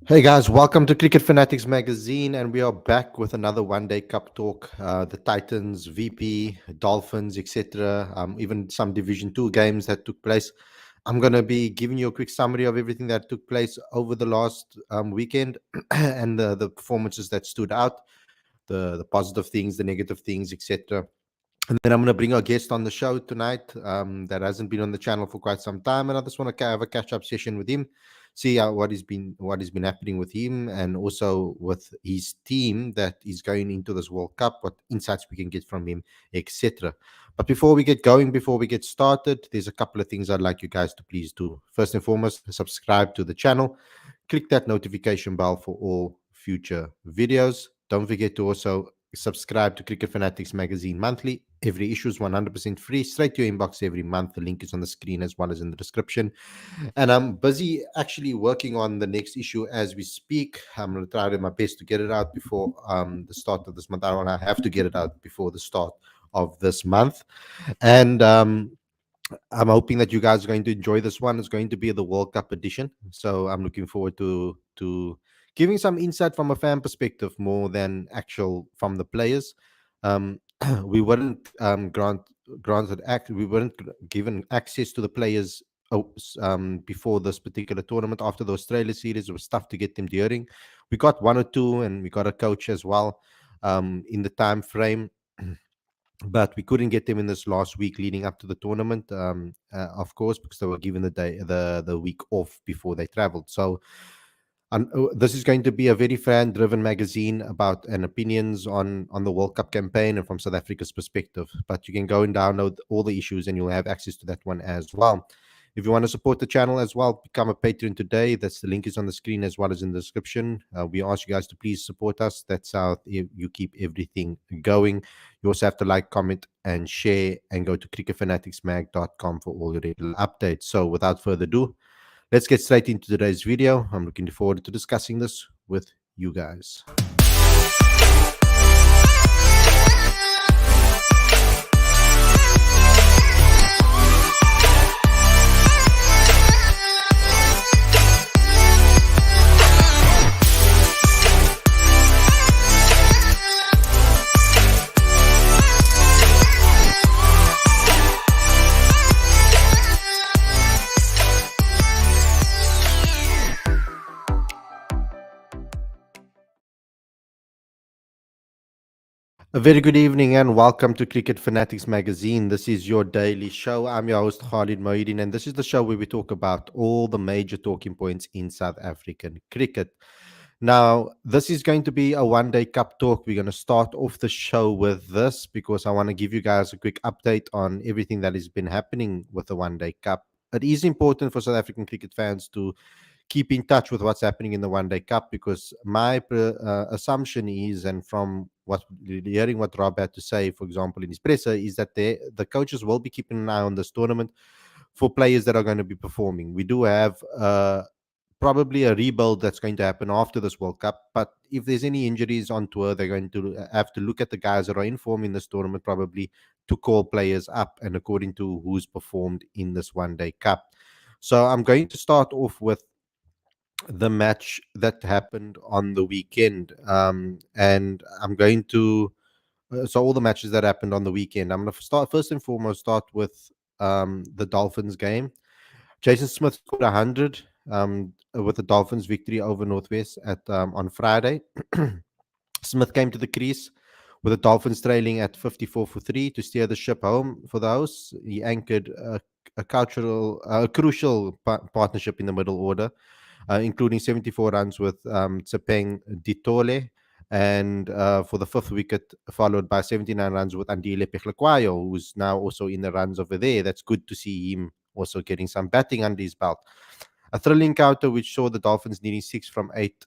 Hey guys, welcome to Cricket Fanatics Magazine, and we are back with another one-day cup talk. The Titans, VP, Dolphins, etc. Even some Division Two games that took place. I'm gonna be giving you a quick summary of everything that took place over the last weekend and the performances that stood out, the positive things, the negative things, etc. And then I'm going to bring a guest on the show tonight that hasn't been on the channel for quite some time, and I just want to have a catch-up session with him, see what has been happening with him, and also with his team that is going into this World Cup, what insights we can get from him, etc. But before we get going, before we get started, there's a couple of things I'd like you guys to please do. First and foremost, subscribe to the channel, click that notification bell for all future videos. Don't forget to also subscribe to Cricket Fanatics Magazine monthly. Every issue is 100% free, straight to your inbox every month. The link is on the screen as well as in the description. And I'm busy actually working on the next issue as we speak. I'm going to try my best to get it out before the start of this month. I don't want to have to get it out before the start of this month. And I'm hoping that you guys are going to enjoy this one. It's going to be the World Cup edition, so I'm looking forward to giving some insight from a fan perspective more than actual from the players. Um, we weren't we weren't given access to the players before this particular tournament. After the Australia series, it was tough to get them during. We got one or two, and we got a coach as well in the time frame. But we couldn't get them in this last week leading up to the tournament, of course, because they were given the week off before they traveled. So this is going to be a very fan-driven magazine about and opinions on the World Cup campaign and from South Africa's perspective. But you can go and download all the issues, and you'll have access to that one as well. If you want to support the channel as well, become a patron today. That's the link is on the screen as well as in the description. We ask you guys to please support us. That's how you keep everything going. You also have to like, comment, and share, and go to cricketfanaticsmag.com for all your regular updates. So without further ado, let's get straight into today's video. I'm looking forward to discussing this with you guys. A very good evening and welcome to Cricket Fanatics Magazine. This is your daily show. I'm your host Khalid Mohidin, and this is the show where we talk about all the major talking points in South African cricket. Now, this is going to be a one-day cup talk. We're going to start off the show with this because I want to give you guys a quick update on everything that has been happening with the one-day cup. It is important for South African cricket fans to keep in touch with what's happening in the One Day Cup, because my assumption is, and from what hearing what Rob had to say, for example, in his presser, is that the coaches will be keeping an eye on this tournament for players that are going to be performing. We do have probably a rebuild that's going to happen after this World Cup, but if there's any injuries on tour, they're going to have to look at the guys that are in form in this tournament, probably to call players up and according to who's performed in this One Day Cup. So I'm going to start off with the match that happened on the weekend. And I'm going to so all the matches that happened on the weekend. I'm going to start first and foremost start with the Dolphins game. Jason Smith scored 100 with the Dolphins victory over Northwest at on Friday. Smith came to the crease with the Dolphins trailing at 54 for 3 to steer the ship home for the hosts. He anchored a crucial partnership in the middle order, including 74 runs with Tsepeng Ditole, and for the fifth wicket, followed by 79 runs with Andile Pehlekwayo, who's now also in the runs over there. That's good to see him also getting some batting under his belt. A thrilling encounter which saw the Dolphins needing 6 from 8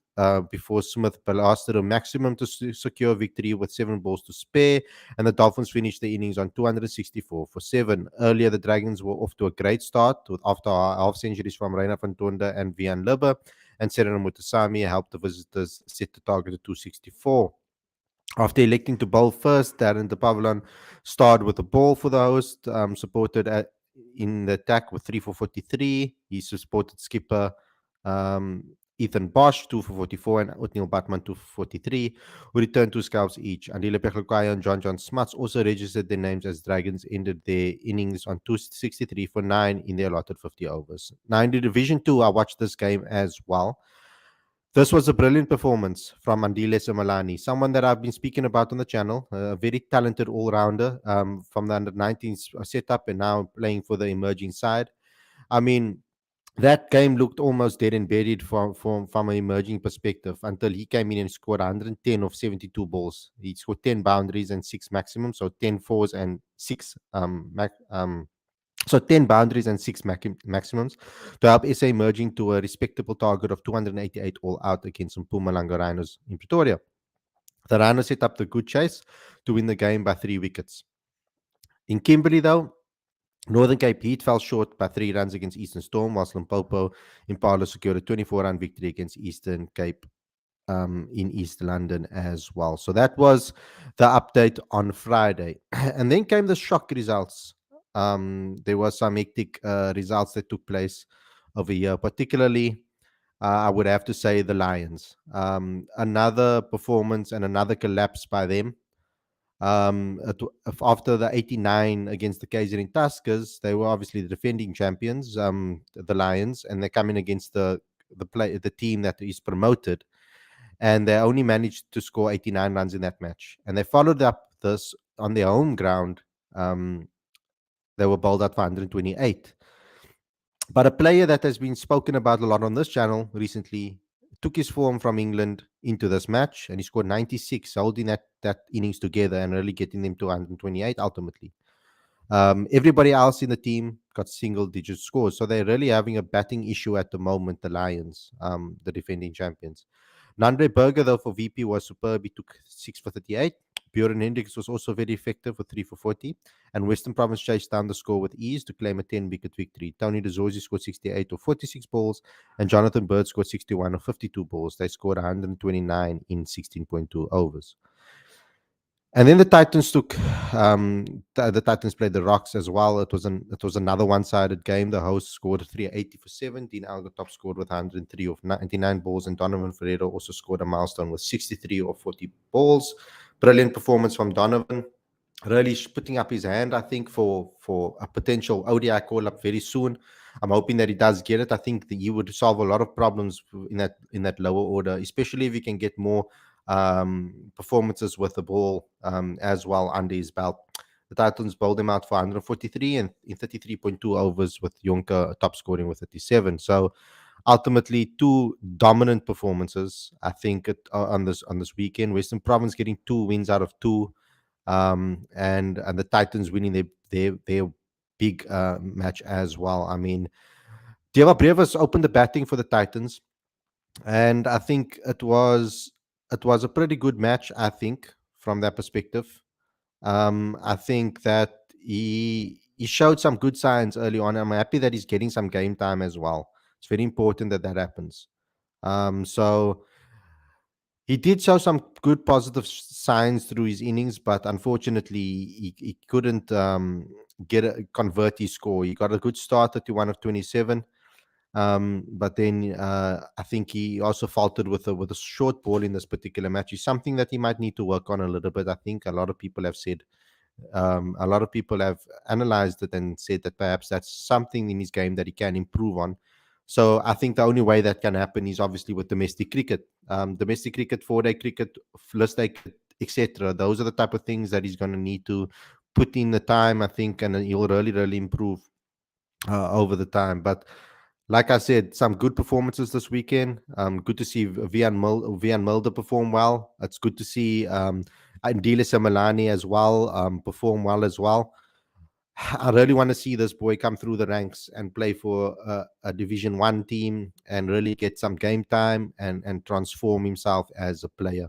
before Smith blasted a maximum to secure victory with 7 balls to spare, and the Dolphins finished the innings on 264 for 7. Earlier, the Dragons were off to a great start with after half centuries from Reina van Tonda and Vian Libber, and Serena Mutasami helped the visitors set the target at 264. After electing to bowl first, Darren de Pavlon started with the ball for the host, supported in the attack with 3 for 43. He supported skipper Ethan Bosch, 2 for 44, and Othniel Batman, 2 for 43, who returned 2 scalps each. Andile Peklukayo and John Smuts also registered their names as Dragons ended their innings on 263 for 9 in their allotted 50 overs. Now, in the Division 2, I watched this game as well. This was a brilliant performance from Andile Semalani, someone that I've been speaking about on the channel, a very talented all-rounder from the under-19s setup and now playing for the emerging side. I mean, that game looked almost dead and buried from an emerging perspective until he came in and scored 110 of 72 balls. He scored 10 boundaries and 6 maximums, so 10 fours and 6 so 10 boundaries and 6 maximums to help SA emerging to a respectable target of 288 all out against Mpumalanga Rhinos in Pretoria. The Rhinos set up the good chase to win the game by 3 wickets. In Kimberley, though, Northern Cape Heat fell short by 3 runs against Eastern Storm, whilst Limpopo Impala secured a 24-run victory against Eastern Cape in East London as well. So that was the update on Friday. And then came the shock results. There was some hectic results that took place over here, particularly, I would have to say, the Lions. Another performance and another collapse by them. After the 89 against the KZN Tuskers, they were obviously the defending champions, the Lions, and they're coming against the team that is promoted, and they only managed to score 89 runs in that match. And they followed up this on their home ground. They were bowled out for 128. But a player that has been spoken about a lot on this channel recently took his form from England into this match, and he scored 96, holding that innings together and really getting them to 128 ultimately. Everybody else in the team got single-digit scores, so they're really having a batting issue at the moment, the Lions, the defending champions. Nandre Berger, though, for VP was superb. He took 6 for 38. Bjorn Hendricks was also very effective with 3 for 40. And Western Province chased down the score with ease to claim a 10-wicket victory. Tony DeZorzi scored 68 or 46 balls, and Jonathan Bird scored 61 or 52 balls. They scored 129 in 16.2 overs. And then the Titans the Titans played the Rocks as well. It was another one-sided game. The hosts scored 380 for 7. Dean Algotop scored with 103 of 99 balls, and Donovan Ferreira also scored a milestone with 63 or 40 balls. Brilliant performance from Donovan, really putting up his hand, I think, for a potential ODI call-up very soon. I'm hoping that he does get it. I think that he would solve a lot of problems in that lower order, especially if he can get more performances with the ball as well under his belt. The Titans bowled him out for 143 and in 33.2 overs, with Jonker top scoring with 37. So ultimately, two dominant performances, I think, on this weekend. Western Province getting 2 wins out of 2, and the Titans winning their big match as well. I mean, Deva Brevis opened the batting for the Titans, and I think it was a pretty good match, I think, from that perspective. I think that he showed some good signs early on. I'm happy that he's getting some game time as well. It's very important that happens. So he did show some good positive signs through his innings, but unfortunately, he couldn't convert his score. He got a good start, 31 of 27. But then I think he also faltered with a short ball in this particular match. It's something that he might need to work on a little bit. I think a lot of people have said, a lot of people have analyzed it and said that perhaps that's something in his game that he can improve on. So I think the only way that can happen is obviously with domestic cricket, 4-day cricket, list day cricket, etc. Those are the type of things that he's going to need to put in the time, I think, and he'll really improve over the time. But like I said, some good performances this weekend. Good to see Vian Mulder perform well. It's good to see Ndile Semalani as well perform well as well. I really want to see this boy come through the ranks and play for a Division 1 team and really get some game time and transform himself as a player.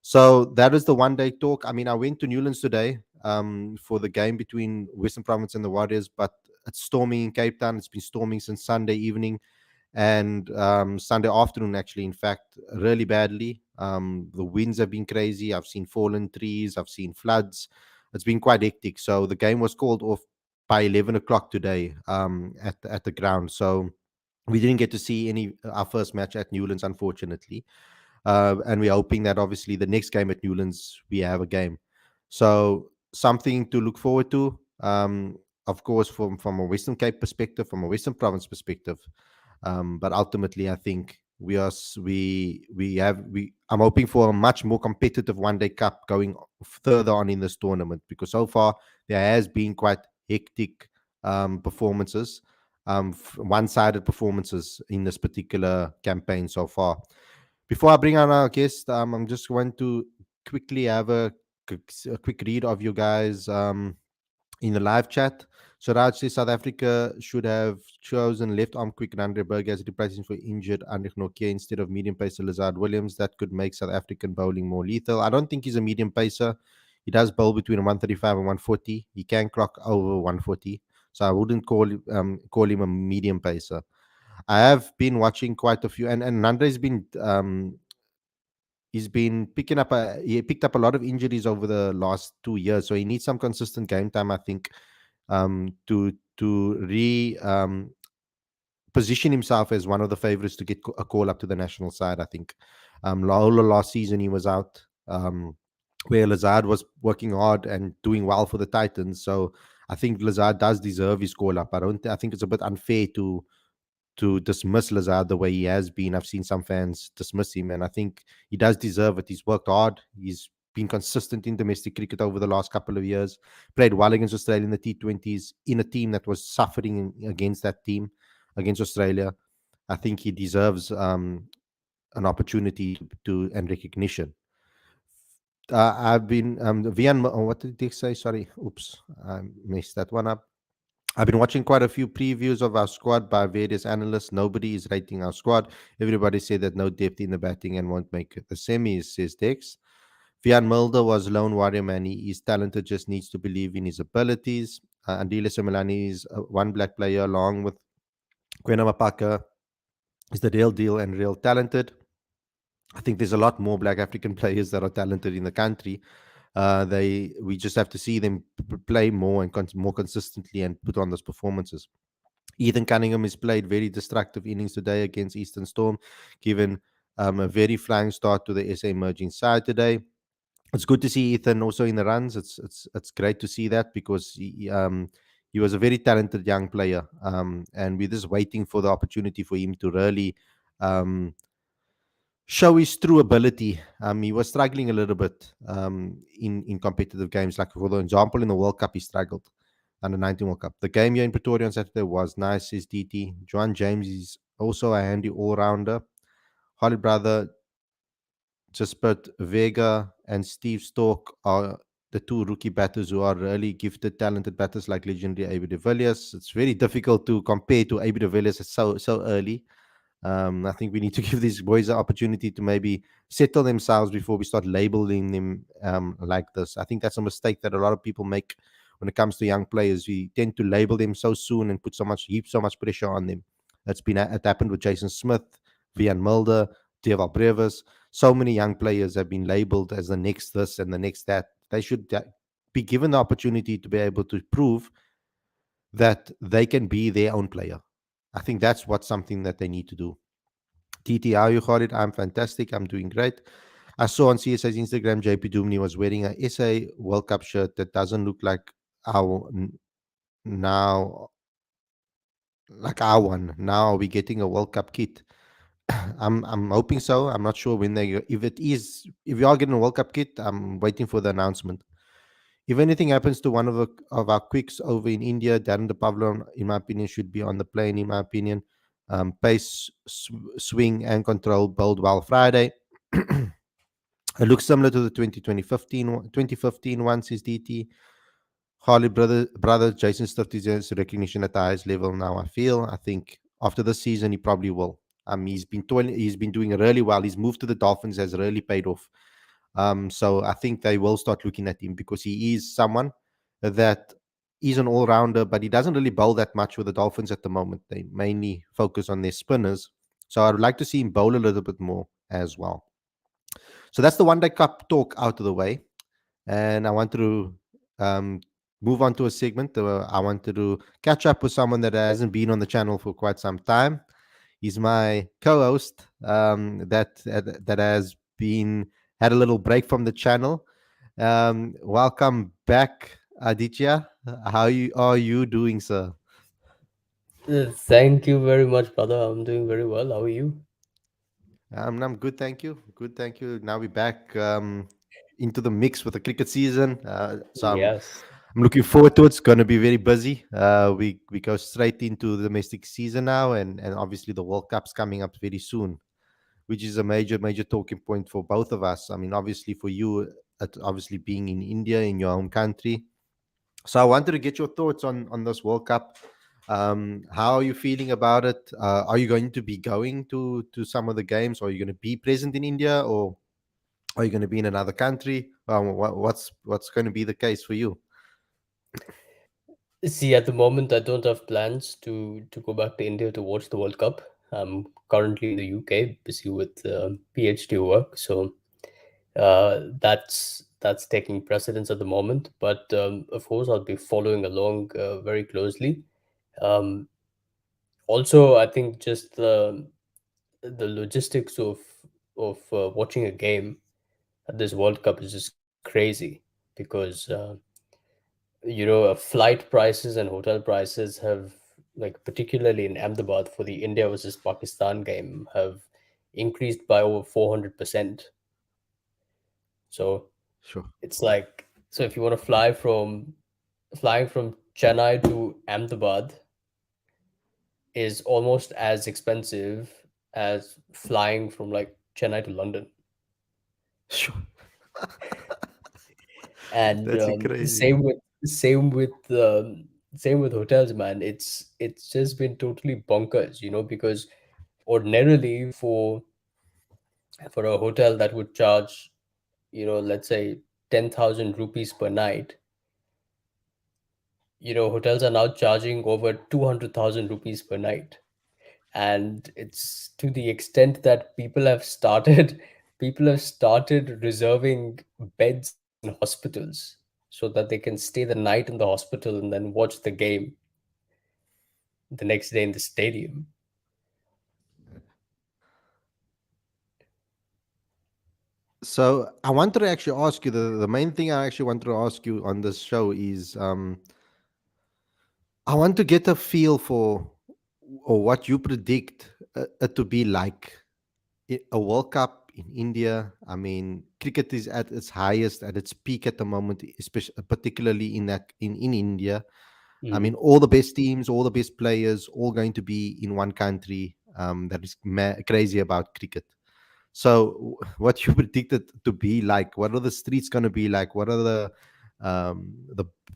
So that is the one-day talk. I mean, I went to Newlands today for the game between Western Province and the Warriors, but it's storming in Cape Town. It's been storming since Sunday evening and Sunday afternoon, actually, in fact, really badly. The winds have been crazy. I've seen fallen trees. I've seen floods. It's been quite hectic. So the game was called off by 11 o'clock today at the ground. So We didn't get to see any our first match at Newlands, unfortunately, and we're hoping that obviously the next game at Newlands we have a game. So something to look forward to. Of course, from a Western Cape perspective, from a Western Province perspective, but ultimately, I think we are we have we. I'm hoping for a much more competitive one day cup going further on in this tournament, because so far there has been quite hectic performances, one-sided performances in this particular campaign so far. Before I bring on our guest, I'm just going to quickly have a quick read of you guys. In the live chat. So Raj says South Africa should have chosen left arm quick Randerberg as replacement for injured Andrich Nokia instead of medium pacer Lazard Williams. That could make South African bowling more lethal. I don't think he's a medium pacer. He does bowl between 135 and 140. He can clock over 140. So I wouldn't call him a medium pacer. I have been watching quite a few, and Nanda has been he's been picking up he picked up a lot of injuries over the last 2 years, so he needs some consistent game time, I think, to re position himself as one of the favorites to get a call up to the national side. I think Laola last season he was out, where Lazard was working hard and doing well for the Titans. So I think Lazard does deserve his call up. I think it's a bit unfair to dismiss Lazard the way he has been. I've seen some fans dismiss him, and I think he does deserve it. He's worked hard. He's been consistent in domestic cricket over the last couple of years. Played well against Australia in the T20s in a team that was suffering against that team, against Australia. I think he deserves an opportunity to and recognition. I've been Vian. What did they say? Sorry, oops, I messed that one up. I've been watching quite a few previews of our squad by various analysts. Nobody is rating our squad. Everybody said that no depth in the batting and won't make the semis, says Dex. Vian Mulder was lone warrior man. He is talented, just needs to believe in his abilities. Andile Similani is one black player along with Kwena Mapaka is the real deal and real talented. I think there's a lot more black African players that are talented in the country. We just have to see them play more and more consistently and put on those performances. Ethan Cunningham has played very destructive innings today against Eastern Storm, given a very flying start to the SA emerging side today. It's good to see Ethan also in the runs. It's great to see that, because he was a very talented young player, and we're just waiting for the opportunity for him to really show his true ability. He was struggling a little bit in competitive games. Like for the example, in the World Cup, he struggled. Under 19 World Cup. The game here in Pretoria on Saturday was nice, says DT. Joan James is also a handy all rounder. Holly Brother, Jaspert Vega, and Steve Stork are the two rookie batters who are really gifted, talented batters like legendary AB de Villiers. It's very difficult to compare to AB de Villiers so early. I think we need to give these boys an opportunity to maybe settle themselves before we start labeling them like this. I think that's a mistake that a lot of people make when it comes to young players. We tend to label them so soon and heap so much pressure on them. It happened with Jason Smith, Vian Mulder, Deval Brevis. So many young players have been labeled as the next this and the next that. They should be given the opportunity to be able to prove that they can be their own player. I think that's something that they need to do. TT, how you got it? I'm fantastic. I'm doing great. I saw on CSA's Instagram, JP Dumney was wearing a SA World Cup shirt that doesn't look like our now, like our one. Now are we getting a World Cup kit? I'm hoping so. I'm not sure when if you are getting a World Cup kit, I'm waiting for the announcement. If anything happens to one of our quicks over in India, Darren De Pavlo, in my opinion, should be on the plane. In my opinion, pace, swing, and control bowled well Friday. It looks similar to the 2015 one, says DT. Harley brother Jason Stiff deserves recognition at the highest level now. I think after this season he probably will. He's been doing really well. His move to the Dolphins has really paid off. So I think they will start looking at him, because he is someone that is an all-rounder, but he doesn't really bowl that much with the Dolphins at the moment. They mainly focus on their spinners. So I would like to see him bowl a little bit more as well. So that's the One Day Cup talk out of the way. And I want to move on to a segment. I wanted to catch up with someone that hasn't been on the channel for quite some time. He's my co-host that has been had a little break from the channel. Welcome back, Aditya. How are you doing, sir? Thank you very much, brother. I'm doing very well. How are you? I'm good, thank you. Good, thank you. Now we're back into the mix with the cricket season. So Yes. I'm looking forward to it. It's going to be very busy. We go straight into the domestic season now, and obviously the World Cup's coming up very soon, which is a major talking point for both of us. I mean, obviously for you, obviously being in India in your home country. So I wanted to get your thoughts on this World Cup. How are you feeling about it? Are you going to be going to some of the games? Or are you going to be present in India, or are you going to be in another country? What's going to be the case for you? See, at the moment, I don't have plans to go back to India to watch the World Cup. I'm currently in the UK, busy with PhD work, so that's taking precedence at the moment. But of course, I'll be following along very closely. Um, Also, I think just the logistics of watching a game at this World Cup is just crazy because flight prices and hotel prices have, like, particularly in Ahmedabad for the India versus Pakistan game, have increased by over 400%. So Sure. it's like, so if you want to flying from Chennai to Ahmedabad is almost as expensive as flying from like Chennai to London. Sure. And That's crazy. same with hotels, man. It's just been totally bonkers, because ordinarily for a hotel that would charge, let's say 10,000 rupees per night, hotels are now charging over 200,000 rupees per night. And it's to the extent that people have started reserving beds in hospitals so that they can stay the night in the hospital and then watch the game the next day in the stadium. So I wanted to actually ask you the main thing I actually wanted to ask you on this show is I want to get a feel for or what you predict it to be like a World Cup in India. I mean, cricket is at its highest, at its peak at the moment, especially particularly in India. I Mm. mean, all the best teams, all the best players, all going to be in one country that is crazy about cricket. So, what you predict it to be like? What are the streets going to be like? What are the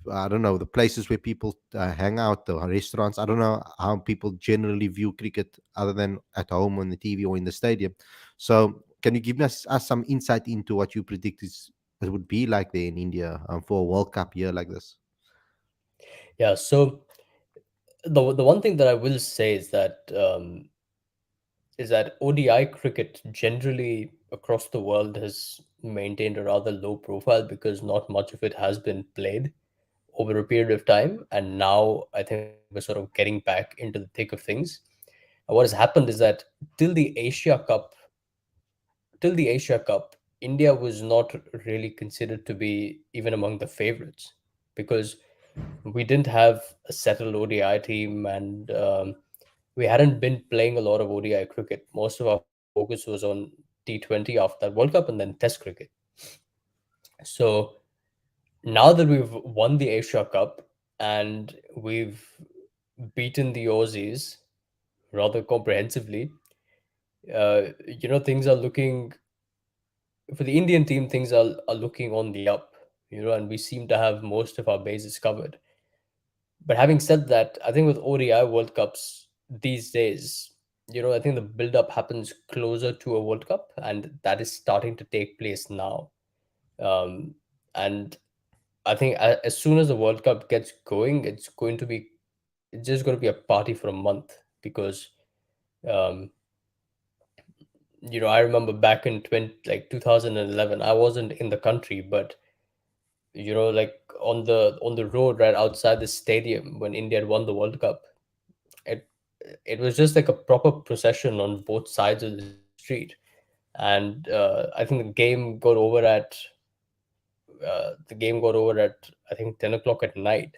I don't know, the places where people hang out, the restaurants? I don't know how people generally view cricket other than at home on the TV or in the stadium. So, can you give us some insight into what you predict is it would be like there in India for a World Cup year like this? Yeah, so the one thing that I will say is that ODI cricket generally across the world has maintained a rather low profile because not much of it has been played over a period of time. And now I think we're sort of getting back into the thick of things. And what has happened is that till the Asia Cup, till the Asia Cup, India was not really considered to be even among the favorites because we didn't have a settled ODI team, and we hadn't been playing a lot of ODI cricket. Most of our focus was on T20 after that World Cup and then Test cricket. So now that we've won the Asia Cup and we've beaten the Aussies rather comprehensively, things are looking for the Indian team. Things are looking on the up, and we seem to have most of our bases covered. But having said that, I think with ODI World Cups these days, I think the build up happens closer to a World Cup, and that is starting to take place now. Um, and I think as soon as the World Cup gets going, it's just going to be a party for a month because um, I remember back in 2011, I wasn't in the country, but like on the road right outside the stadium when India had won the World Cup, it it was just like a proper procession on both sides of the street. And I think the game got over at I think 10 o'clock at night.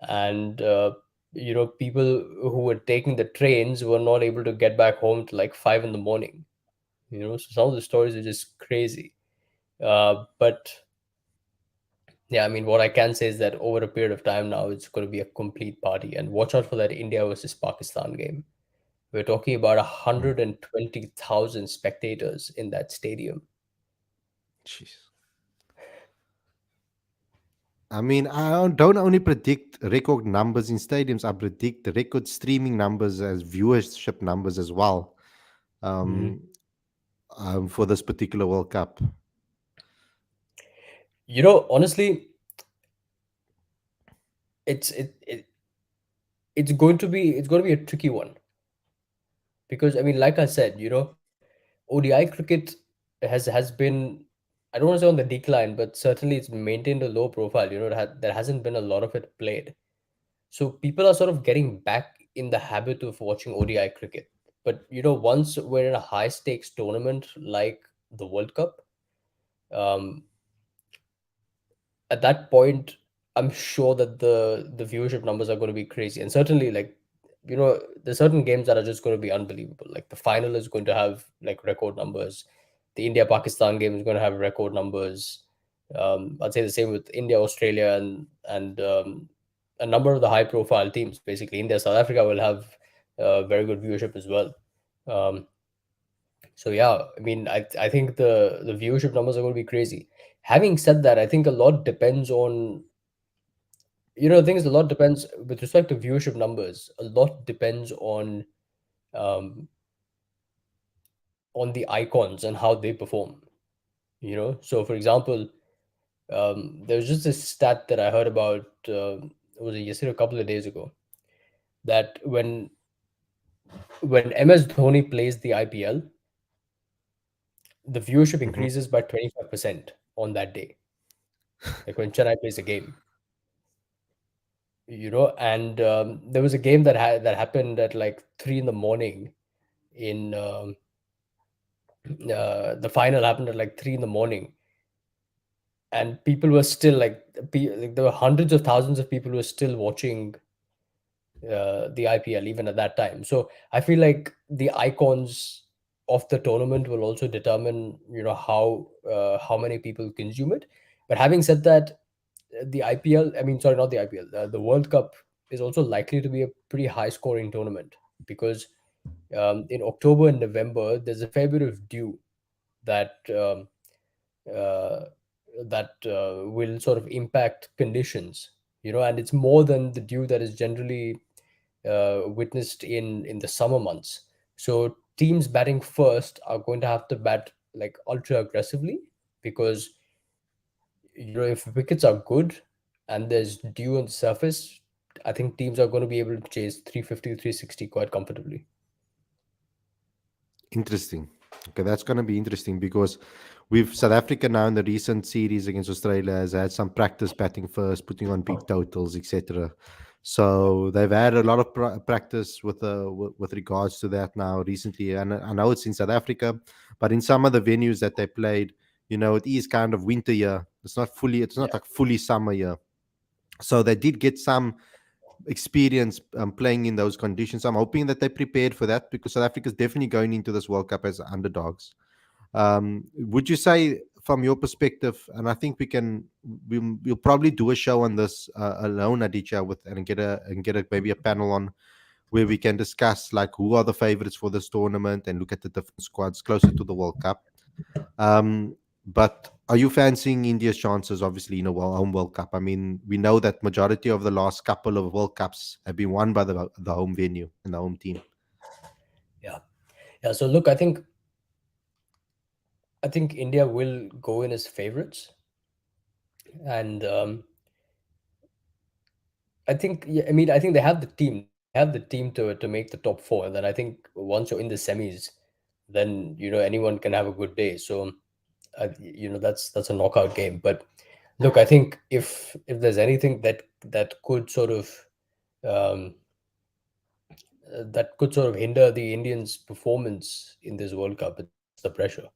And people who were taking the trains were not able to get back home till like 5 in the morning. So some of the stories are just crazy. But yeah, I mean, what I can say is that over a period of time now, it's going to be a complete party. And watch out for that India versus Pakistan game. We're talking about Mm. 120,000 spectators in that stadium. Jeez. I mean, I don't only predict record numbers in stadiums, I predict the record streaming numbers as viewership numbers as well, Mhm. um, for this particular World Cup. Honestly, it's it, it it's going to be a tricky one, because I mean, like I said, ODI cricket has been, I don't want to say on the decline, but certainly it's maintained a low profile. There hasn't been a lot of it played. So people are sort of getting back in the habit of watching ODI cricket. But once we're in a high stakes tournament like the World Cup, um, at that point, I'm sure that the viewership numbers are going to be crazy. And certainly, like, there's certain games that are just going to be unbelievable. Like the final is going to have like record numbers. The India Pakistan game is going to have record numbers. I'd say the same with India, Australia, and a number of the high profile teams. Basically, India, South Africa will have very good viewership as well. Um, so yeah, I mean, I think the viewership numbers are going to be crazy. Having said that, I think a lot depends on, the thing is, a lot depends with respect to viewership numbers. A lot depends um, on the icons and how they perform. So for example, there was just this stat that I heard about. Was it yesterday, a couple of days ago, that when MS Dhoni plays the IPL, the viewership Hmm. increases by 25% on that day. Like when Chennai plays a game, and there was a game that happened at like 3 in the morning. In The final happened at like 3 in the morning, and people were still like there were hundreds of thousands of people who were still watching the IPL even at that time. So I feel like the icons of the tournament will also determine how many people consume it. But having said that, the IPL, I mean, sorry, not the IPL, the World Cup is also likely to be a pretty high scoring tournament, because in October and November there's a fair bit of dew that uh, will sort of impact conditions, and it's more than the dew that is generally witnessed in the summer months. So teams batting first are going to have to bat like ultra aggressively, because if wickets are good and there's dew on the surface, I think teams are going to be able to chase 350, 360 quite comfortably. Interesting. Okay, that's going to be interesting because we've South Africa now in the recent series against Australia has had some practice batting first, putting on big totals, etc. So they've had a lot of practice with regards to that now recently. And I know it's in South Africa, but in some of the venues that they played, it is kind of winter year. It's not Yeah. like fully summer year. So they did get some experience playing in those conditions. I'm hoping that they prepared for that because South Africa is definitely going into this World Cup as underdogs. Would you say, from your perspective, and I think we'll probably do a show on this alone, Aditya, with and get a maybe a panel on where we can discuss like who are the favorites for this tournament and look at the different squads closer to the World Cup. But are you fancying India's chances, obviously, in a home World Cup? I mean, we know that majority of the last couple of World Cups have been won by the home venue and the home team. Yeah. Yeah. So look, I think India will go in as favorites, and yeah, I mean, I think they have the team. They have the team to make the top four, and then I think once you're in the semis, then anyone can have a good day. So, that's a knockout game. But look, I think if there's anything that could sort of um, that could sort of hinder the Indians' performance in this World Cup. It's the pressure.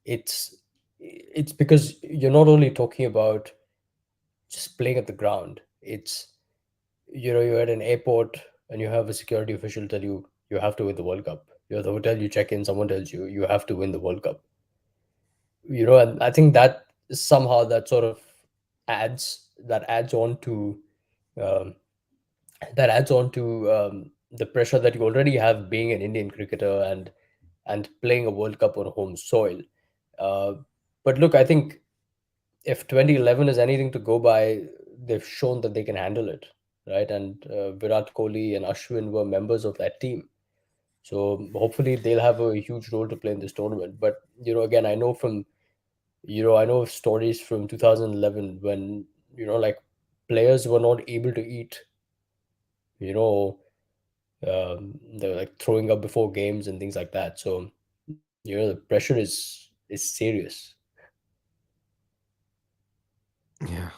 It's it's because you're not only talking about just playing at the ground. It's, you're at an airport and you have a security official tell you you have to win the World Cup. You're at the hotel, you check in, someone tells you you have to win the World Cup. And I think that somehow adds that adds on to um, the pressure that you already have being an Indian cricketer and playing a World Cup on home soil. Uh, but look, I think if 2011 is anything to go by, they've shown that they can handle it, right? And Virat Kohli and Ashwin were members of that team. So hopefully they'll have a huge role to play in this tournament. But again, I know of stories from 2011 when like players were not able to eat. You know, they're like throwing up before games and things like that. So the pressure is serious. Yeah.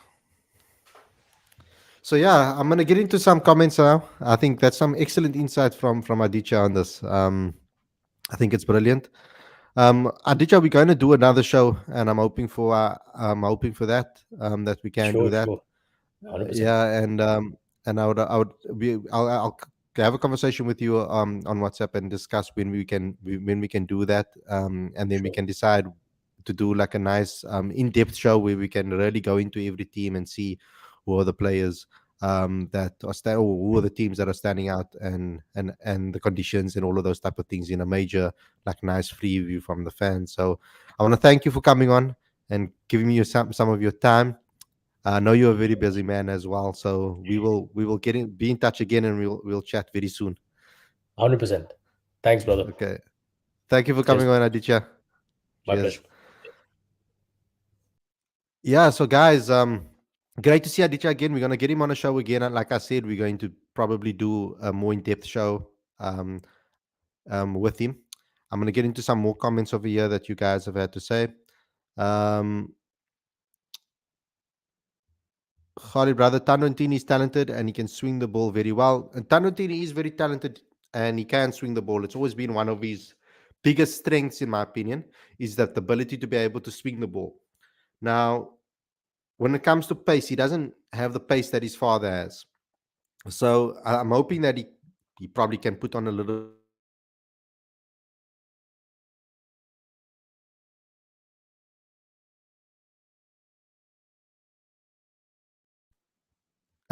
So yeah, I'm gonna get into some comments now. I think that's some excellent insight from Aditya on this. I think it's brilliant. Aditya, we're going to do another show, and I'm hoping for that. That we can do Sure, that. sure, 100%. Yeah, and I'll have a conversation with you on WhatsApp and discuss when we can do that, and then we Sure, can decide to do like a nice in-depth show where we can really go into every team and see who are the players that are or who are the teams that are standing out, and the conditions and all of those type of things in a major, like, nice free view from the fans. So I want to thank you for coming on and giving me some of your time. I know you're a very busy man as well, so we will be in touch again, and we'll chat very soon. 100%. Thanks, brother. Okay. Thank you for Cheers. coming on, Aditya. My pleasure. Cheers. Yeah, so guys, great to see Aditya again. We're gonna get him on a show again. And like I said, we're going to probably do a more in-depth show um, with him. I'm gonna get into some more comments over here that you guys have had to say. Um, Khalid, brother, Tanwantini is talented and he can swing the ball very well. And Tanwantini is very talented and he can swing the ball. It's always been one of his biggest strengths, in my opinion, is that the ability to be able to swing the ball. Now, when it comes to pace, he doesn't have the pace that his father has. So I'm hoping that he probably can put on a little bit of weight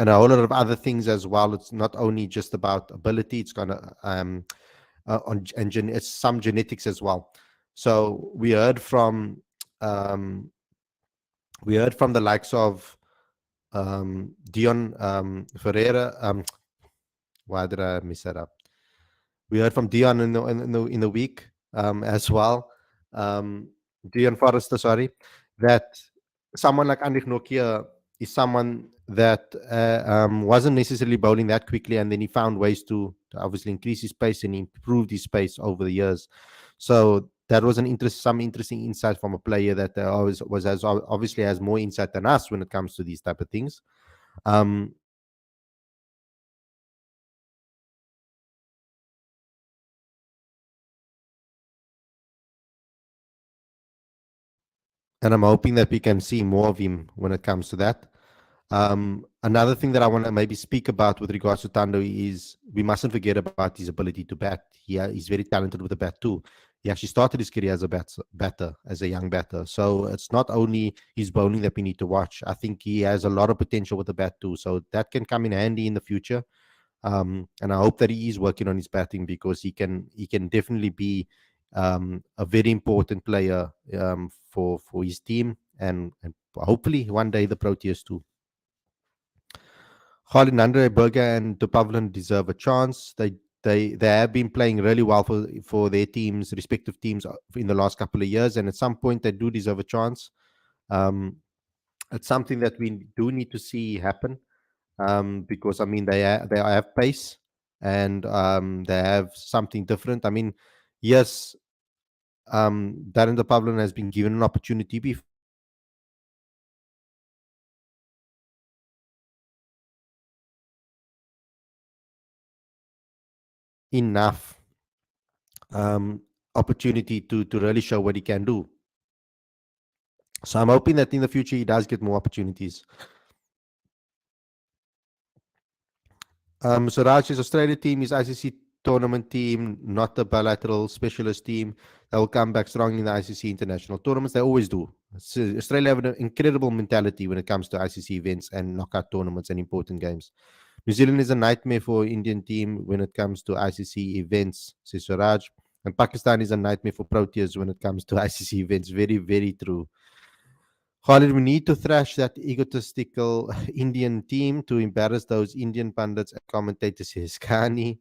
and a whole lot of other things as well. It's not only just about ability; it's gonna it's some genetics as well. So um, we heard from the likes of Dion Ferreira. Why did I miss that up? We heard from Dion in the week as well. Um, Dion Forrester, sorry, that someone like Andrich Nokia is someone that wasn't necessarily bowling that quickly, and then he found ways to obviously increase his pace and improved his pace over the years. So that was some interesting insight from a player that always was as obviously has more insight than us when it comes to these type of things. Um, and I'm hoping that we can see more of him when it comes to that. Another thing that I want to maybe speak about with regards to Tando is we mustn't forget about his ability to bat. He's very talented with the bat too. He actually started his career as a batter, as a young batter. So it's not only his bowling that we need to watch. I think he has a lot of potential with the bat too. So that can come in handy in the future. And I hope that he is working on his batting because he can definitely be a very important player for his team and hopefully one day the Proteas too. Holland, Andre Berger, and De Pavlin deserve a chance. They have been playing really well for their teams, respective teams, in the last couple of years, and at some point they do deserve a chance. Um, it's something that we do need to see happen because I mean they have pace and they have something different. I mean, yes, Darren De Pavlin has been given an opportunity before, but he hasn't necessarily been enough um, opportunity to really show what he can do. So I'm hoping that in the future he does get more opportunities. So Raj's Australia team is ICC tournament team, not the bilateral specialist team. They will come back strong in the ICC international tournaments. They always do. So Australia have an incredible mentality when it comes to ICC events and knockout tournaments and important games. New Zealand is a nightmare for Indian team when it comes to ICC events, says Suraj. And Pakistan is a nightmare for Proteas when it comes to ICC events. Very, very true. Khalid, we need to thrash that egotistical Indian team to embarrass those Indian pundits and commentators, says Khani.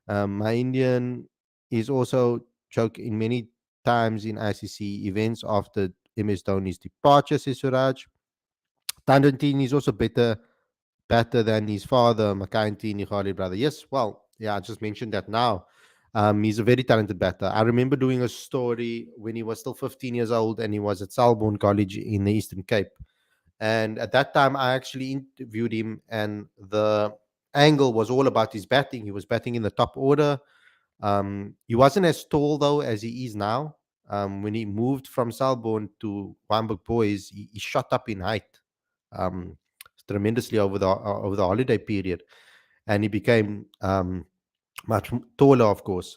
My Indian is also choked in many times in ICC events after MS Dhoni's departure, says Suraj. Tandantini is also better than his father, Makantini Khalid brother. Yes, well, yeah, I just mentioned that now. He's a very talented batter. I remember doing a story when he was still 15 years old and he was at Selborne College in the Eastern Cape. And at that time, I actually interviewed him, and the angle was all about his batting. He was batting in the top order. He wasn't as tall though as he is now. When he moved from Selborne to Wynberg Boys, he shot up in height um, tremendously over the holiday period, and he became much taller, of course.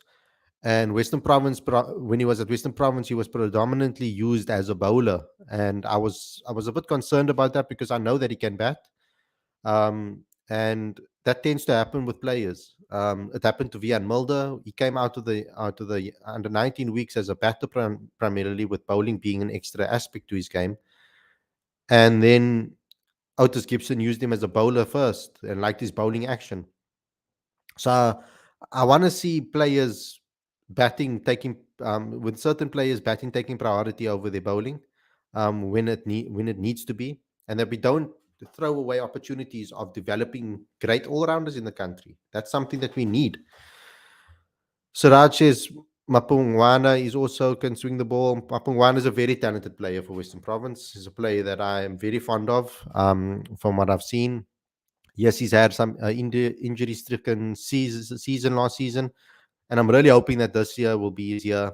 And Western Province, when he was at Western Province, he was predominantly used as a bowler, and I was a bit concerned about that because I know that he can bat, and that tends to happen with players. It happened to Vian Mulder. He came out of the under 19 weeks as a batter primarily, with bowling being an extra aspect to his game, and then Otis Gibson used him as a bowler first and liked his bowling action. So I want to see players batting taking with certain players batting taking priority over their bowling when it needs to be, and that we don't throw away opportunities of developing great all rounders in the country. That's something that we need. Siraj says Mapungwana is also can swing the ball. Mapungwana is a very talented player for Western Province. He's a player that I am very fond of from what I've seen. Yes, he's had some injury-stricken season last season, and I'm really hoping that this year will be his year,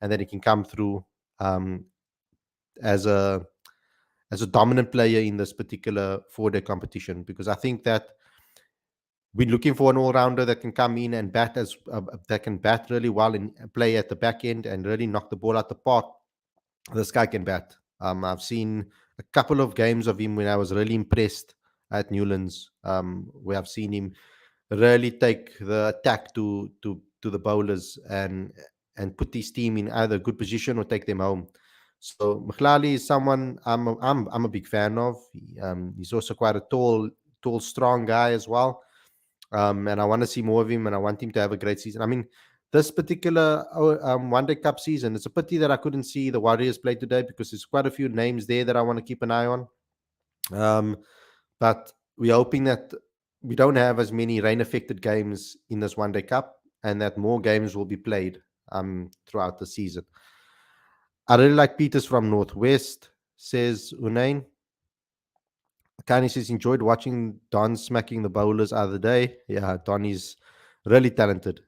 and that he can come through um, as a dominant player in this particular four-day competition. Because I think that we're looking for an all-rounder that can come in and bat that can bat really well and play at the back end and really knock the ball out the park. This guy can bat. I've seen a couple of games of him when I was really impressed at Newlands, where I've seen him really take the attack to the bowlers and put his team in either good position or take them home. So Mkhlali is someone I'm a big fan of. He's also quite a tall, strong guy as well. And I want to see more of him, and I want him to have a great season. I mean, this particular One Day Cup season, it's a pity that I couldn't see the Warriors play today because there's quite a few names there that I want to keep an eye on. Um, but we're hoping that we don't have as many rain affected games in this One Day Cup, and that more games will be played throughout the season. I really like Peters from Northwest, says Unain. Kanye says, enjoyed watching Don smacking the bowlers other day. Yeah, Don is really talented.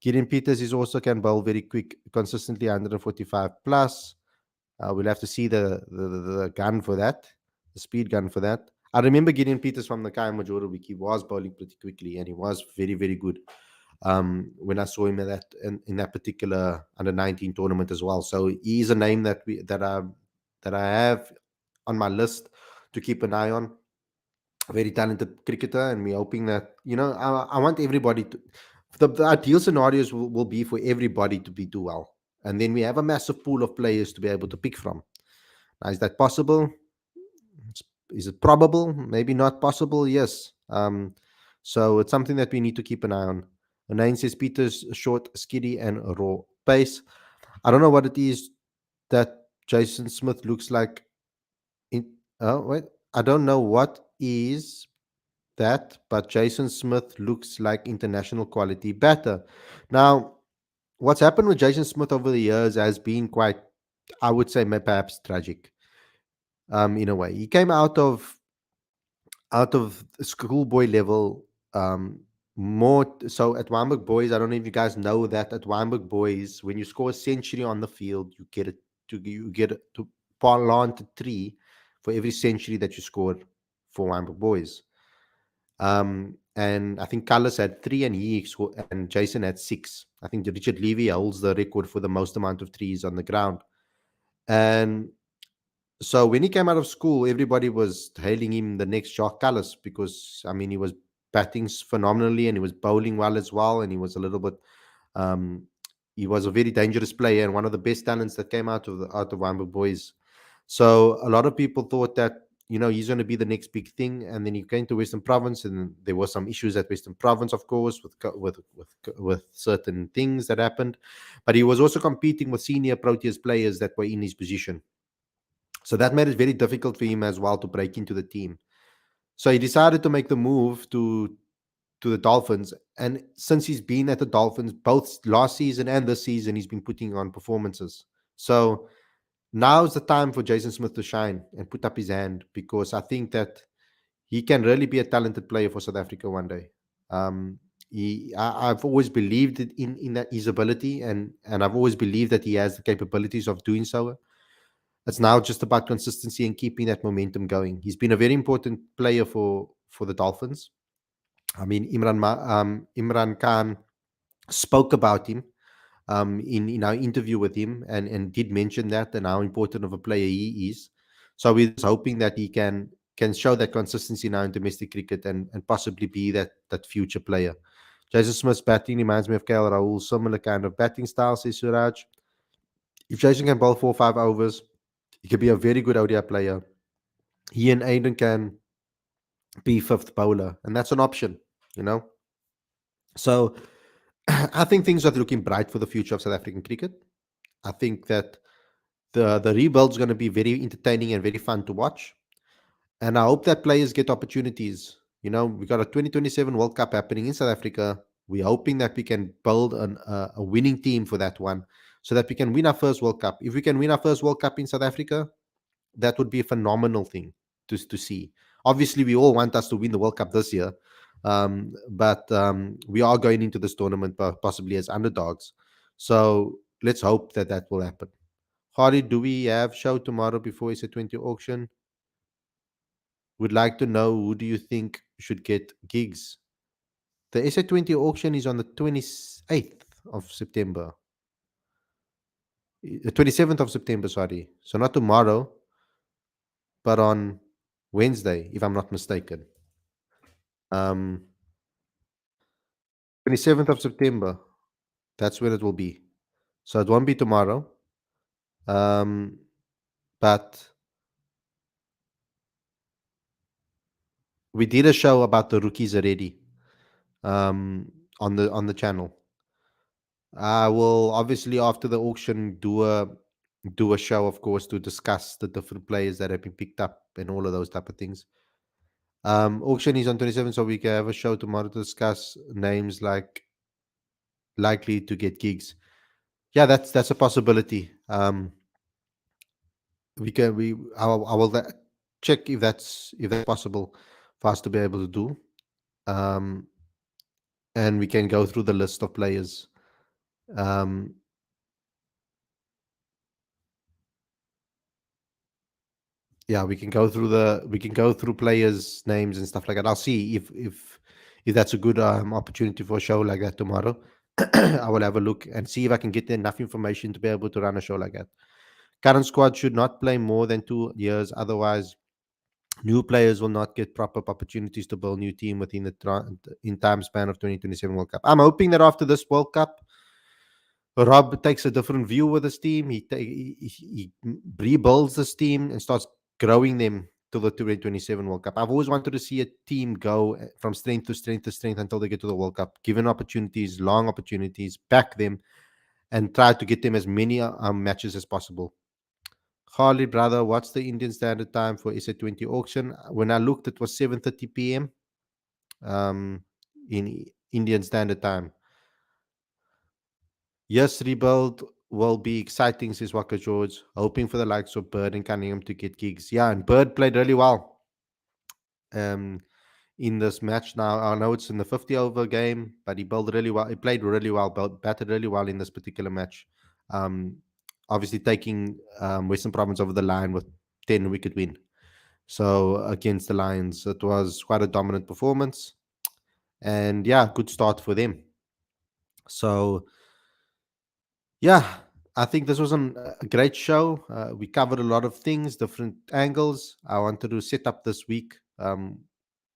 Gideon Peters is also can bowl very quick, consistently 145 plus. We'll have to see the gun for that, the speed gun for that. I remember Gideon Peters from the Kaya Majora week. He was bowling pretty quickly and he was very, very good when I saw him in that particular under 19 tournament as well. So he is a name that I have on my list to keep an eye on. A very talented cricketer, and we're hoping that I want everybody to. The ideal scenarios will be for everybody to be do well, and then we have a massive pool of players to be able to pick from. Now, is that possible? Is it probable? Maybe not possible. Yes. So it's something that we need to keep an eye on. Nine says Peter's short, skiddy, and raw pace. I don't know what it is that Jason Smith looks like. Oh wait, I don't know what is that, but Jason Smith looks like international quality batter. Now, what's happened with Jason Smith over the years has been quite, I would say, perhaps tragic. In a way, he came out of schoolboy level. So at Weinberg Boys, I don't know if you guys know that at Weinberg Boys, when you score a century on the field, you get it to plant a tree for every century that you scored for Weinberg Boys. And I think Carlos had three, and Jason had six. I think Richard Levy holds the record for the most amount of trees on the ground. And so when he came out of school, everybody was hailing him the next Jacques Callis because I mean he was batting phenomenally and he was bowling well as well, and he was a little bit um, he was a very dangerous player and one of the best talents that came out of Weinberg Boys. So a lot of people thought that he's going to be the next big thing, and then he came to Western Province, and there were some issues at Western Province, of course, with certain things that happened, but he was also competing with senior Proteas players that were in his position. So that made it very difficult for him as well to break into the team. So he decided to make the move to the Dolphins. And since he's been at the Dolphins, both last season and this season, he's been putting on performances. So now's the time for Jason Smith to shine and put up his hand, because I think that he can really be a talented player for South Africa one day. Um, I've always believed in that his ability, and I've always believed that he has the capabilities of doing so. It's now just about consistency and keeping that momentum going. He's been a very important player for the Dolphins. I mean, Imran Khan spoke about him in our interview with him, and did mention that and how important of a player he is. So we're just hoping that he can show that consistency now in domestic cricket, and possibly be that future player. Jason Smith's batting reminds me of KL Rahul, similar kind of batting style, says Suraj. If Jason can bowl 4 or 5 overs, he could be a very good ODI player. He and Aiden can be fifth bowler, and that's an option, you know. So I think things are looking bright for the future of South African cricket. I think that the rebuild is going to be very entertaining and very fun to watch, and I hope that players get opportunities. We got a 2027 World Cup happening in South Africa. We're hoping that we can build a winning team for that one, so that we can win our first World Cup. If we can win our first World Cup in South Africa, that would be a phenomenal thing to see. Obviously, we all want us to win the World Cup this year, but we are going into this tournament possibly as underdogs. So let's hope that that will happen. Hardy, do we have show tomorrow before SA20 auction? Would like to know, who do you think should get gigs? The SA20 auction is on the 28th of September. The 27th of September, sorry. So not tomorrow, but on Wednesday, if I'm not mistaken. 27th of September. That's when it will be. So it won't be tomorrow. Um, but we did a show about the rookies already on the channel. I will obviously after the auction do a show, of course, to discuss the different players that have been picked up and all of those type of things. Auction is on 27th, so we can have a show tomorrow to discuss names like likely to get gigs. Yeah, that's a possibility. I will check if that's possible for us to be able to do, um, and we can go through the list of players. Um, yeah, we can go through players' names and stuff like that. I'll see if that's a good opportunity for a show like that tomorrow. I will have a look and see if I can get enough information to be able to run a show like that. Current squad should not play more than 2 years, otherwise new players will not get proper opportunities to build new team within in time span of 2027 World Cup. I'm hoping that after this World Cup, Rob takes a different view with his team. He rebuilds this team and starts growing them to the 2027 World Cup. I've always wanted to see a team go from strength to strength to strength until they get to the World Cup. Given opportunities, long opportunities, back them, and try to get them as many matches as possible. Harley, brother, what's the Indian Standard Time for SA20 auction? When I looked, it was 7:30 p.m. In Indian Standard Time. Yes, rebuild will be exciting, says Waka George. Hoping for the likes of Bird and Cunningham to get gigs. Yeah, and Bird played really well. Um, in this match. Now I know it's in the 50 over game, but he bowled really well. He played really well, batted really well in this particular match. Um, Obviously taking Western Province over the line with 10 wicket win. So against the Lions, it was quite a dominant performance, and yeah, good start for them. So yeah, I think this was a great show. We covered a lot of things, different angles. I wanted to set up this week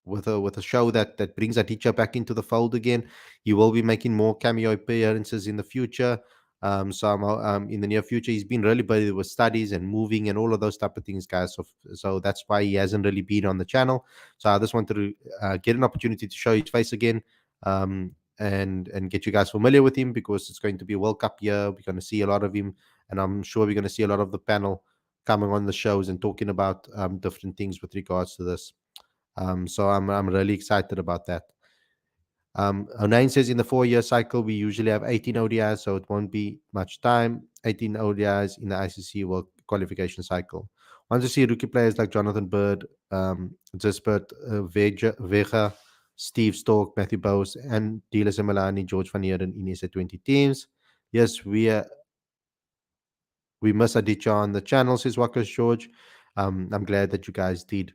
with a show that brings Aditya back into the fold again. He will be making more cameo appearances in the future. In the near future, he's been really busy with studies and moving and all of those type of things, guys. So that's why he hasn't really been on the channel. So I just wanted to get an opportunity to show his face again. And get you guys familiar with him because it's going to be a World Cup year. We're going to see a lot of him, and I'm sure we're going to see a lot of the panel coming on the shows and talking about different things with regards to this. So I'm really excited about that. Onain says in the 4 year cycle, we usually have 18 ODIs, so it won't be much time. 18 ODIs in the ICC World Qualification cycle. Want to see rookie players like Jonathan Bird, Jispert, Vega, Steve Stork, Matthew Bowes, and Dila Similani, George Van Heerden in SA20 teams. Yes, we miss Aditya on the channel, says Wakas George. I'm glad that you guys did.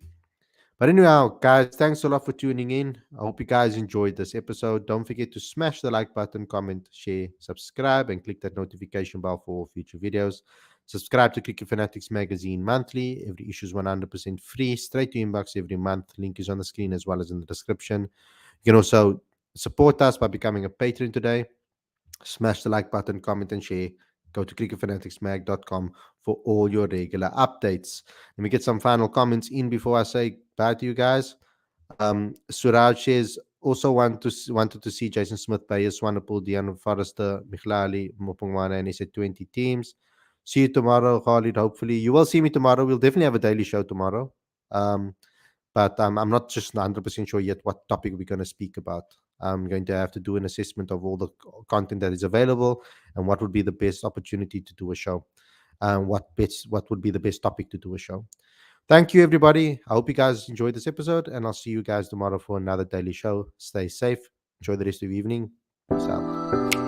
But anyhow, guys, thanks a lot for tuning in. I hope you guys enjoyed this episode. Don't forget to smash the like button, comment, share, subscribe, and click that notification bell for all future videos. Subscribe to Cricket Fanatics Magazine monthly. Every issue is 100% free, straight to inbox every month. Link is on the screen as well as in the description. You can also support us by becoming a patron today. Smash the like button, comment, and share. Go to cricketfanaticsmag.com for all your regular updates. Let me get some final comments in before I say bye to you guys. Suraj says also wanted to see Jason Smith play Swanepoel, Dean Forrester, Michlali, Mopongwana, and he said 20 teams. See you tomorrow, Khalid. Hopefully, you will see me tomorrow. We'll definitely have a daily show tomorrow. But I'm not just 100% sure yet what topic we're going to speak about. I'm going to have to do an assessment of all the content that is available and what would be the best opportunity to do a show. What would be the best topic to do a show. Thank you, everybody. I hope you guys enjoyed this episode, and I'll see you guys tomorrow for another daily show. Stay safe. Enjoy the rest of your evening. Peace out.